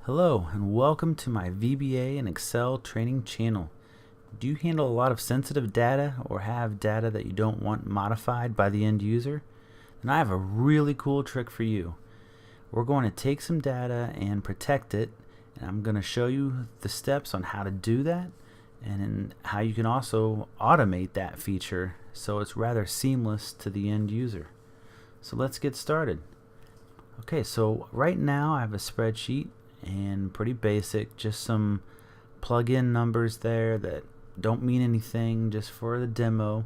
Hello and welcome to my VBA and Excel training channel. Do you handle a lot of sensitive data or have data that you don't want modified by the end user? Then I have a really cool trick for you. We're going to take some data and protect it, and I'm going to show you the steps on how to do that and how you can also automate that feature so it's rather seamless to the end user. So let's get started. Okay, so right now I have a spreadsheet and pretty basic, just some plug-in numbers there that don't mean anything, just for the demo.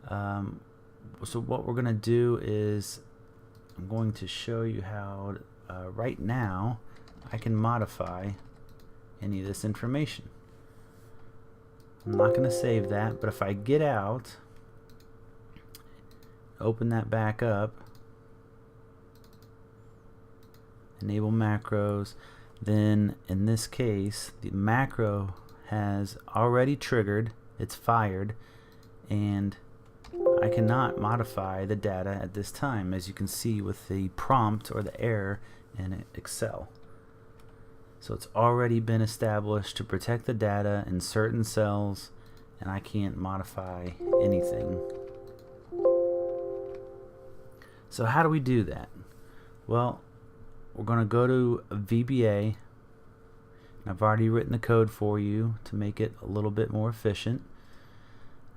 So what we're gonna do is I'm going to show you how right now I can modify any of this information. I'm not gonna save that, but if I get out, open that back up, enable macros, then in this case the macro has already triggered, it's fired, and I cannot modify the data at this time, as you can see with the prompt or the error in Excel. So it's already been established to protect the data in certain cells, and I can't modify anything. So how do we do that? Well, we're going to go to VBA. I've already written the code for you to make it a little bit more efficient.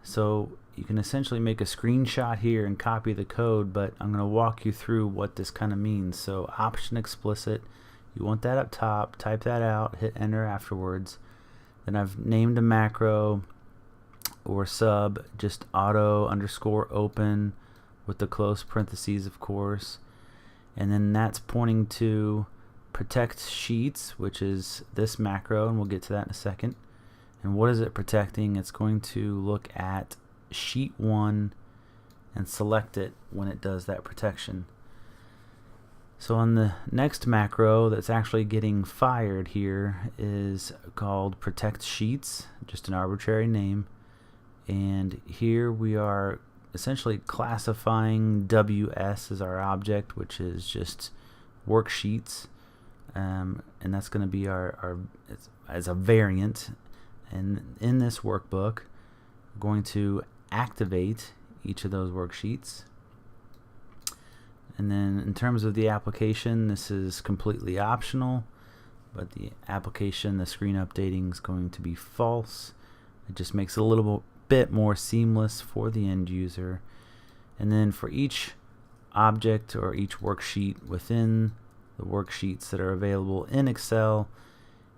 So you can essentially make a screenshot here and copy the code, but I'm going to walk you through what this kind of means. So option explicit, you want that up top, type that out, hit enter afterwards. Then I've named a macro or sub, just auto underscore open with the close parentheses, of course. And then that's pointing to protect sheets, which is this macro, and we'll get to that in a second. And what is it protecting? It's going to look at sheet 1 and select it when it does that protection. So on the next macro that's actually getting fired here is called protect sheets, just an arbitrary name. And here we are essentially classifying WS as our object, which is just worksheets, and that's going to be our as a variant. And in this workbook, we're going to activate each of those worksheets. And then in terms of the application, this is completely optional, but the application, the screen updating, is going to be false. It just makes it a little bit more seamless for the end user. And then for each object or each worksheet within the worksheets that are available in Excel,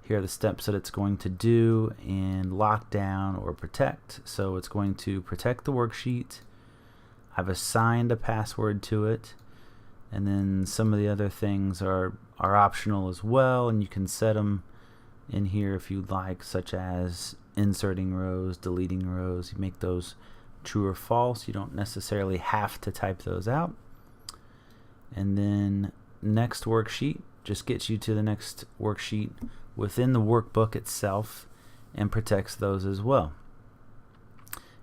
here are the steps that it's going to do and lock down or protect. So it's going to protect the worksheet. I've assigned a password to it, and then some of the other things are optional as well, and you can set them in here if you'd like, such as inserting rows, deleting rows. You make those true or false. You don't necessarily have to type those out. And then next worksheet just gets you to the next worksheet within the workbook itself and protects those as well.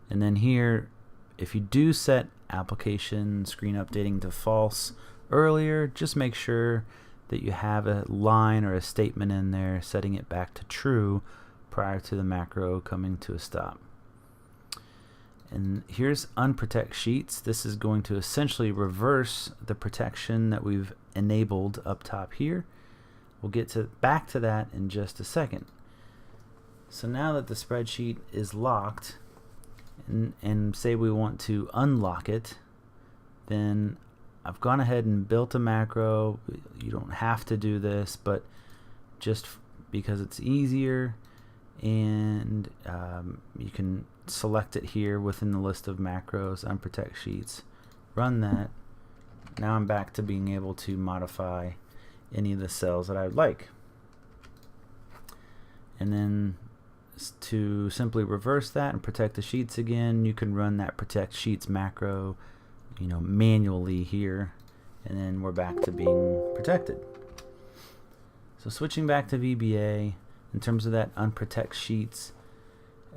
And then here, if you do set application screen updating to false earlier, just make sure that you have a line or a statement in there setting it back to true prior to the macro coming to a stop. And here's unprotect sheets. This is going to essentially reverse the protection that we've enabled up top here. We'll get back to that in just a second. So now that the spreadsheet is locked, and say we want to unlock it, then I've gone ahead and built a macro. You don't have to do this, but just because it's easier, and you can select it here within the list of macros, unprotect sheets, run that. Now I'm back to being able to modify any of the cells that I would like. And then to simply reverse that and protect the sheets again, you can run that protect sheets macro, manually here, and then we're back to being protected. So switching back to VBA, in terms of that unprotect sheets,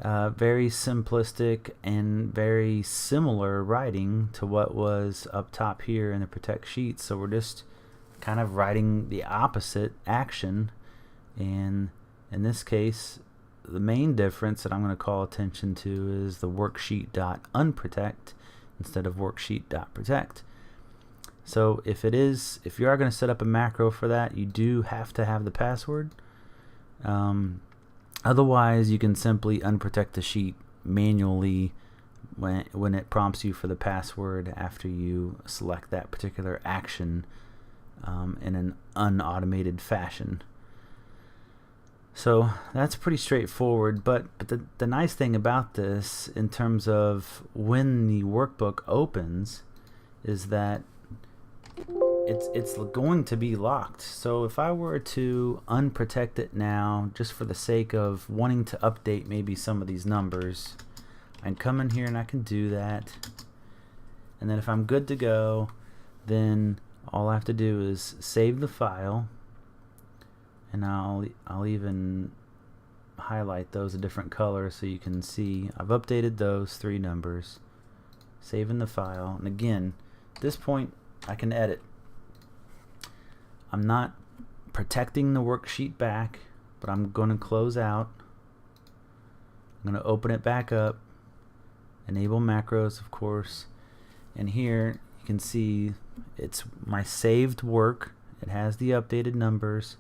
very simplistic and very similar writing to what was up top here in the protect sheets. So we're just kind of writing the opposite action And in this case, the main difference that I'm going to call attention to is the worksheet.unprotect instead of worksheet.protect. So if you are going to set up a macro for that, you do have to have the password. Otherwise, you can simply unprotect the sheet manually when it prompts you for the password after you select that particular action in an unautomated fashion. So that's pretty straightforward, but the nice thing about this in terms of when the workbook opens is that it's going to be locked. So if I were to unprotect it now, just for the sake of wanting to update maybe some of these numbers, I can come in here and I can do that. And then if I'm good to go, then all I have to do is save the file, and I'll even highlight those a different color so you can see I've updated those 3 numbers, saving the file. And again, at this point I can edit. I'm not protecting the worksheet back, but I'm going to close out. I'm going to open it back up, enable macros, of course, and here you can see it's my saved work. It has the updated numbers,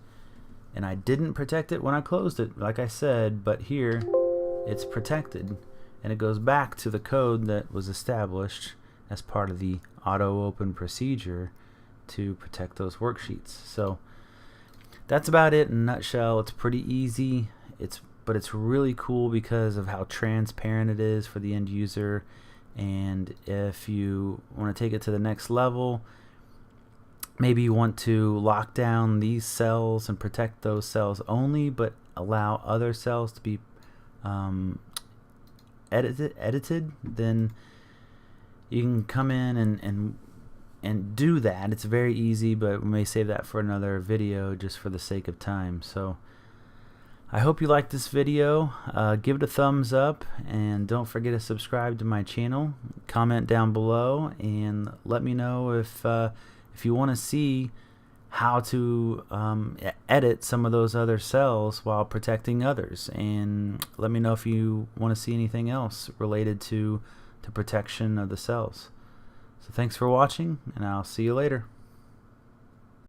and I didn't protect it when I closed it, like I said, but here it's protected, and it goes back to the code that was established as part of the auto open procedure to protect those worksheets. So that's about it in a nutshell. It's pretty easy, but it's really cool because of how transparent it is for the end user. And if you want to take it to the next level, maybe you want to lock down these cells and protect those cells only, but allow other cells to be edited, then you can come in and do that. It's very easy, but we may save that for another video just for the sake of time. So I hope you liked this video. Give it a thumbs up, and don't forget to subscribe to my channel. Comment down below and let me know if you want to see how to edit some of those other cells while protecting others, and let me know if you want to see anything else related to the protection of the cells. So thanks for watching, and I'll see you later.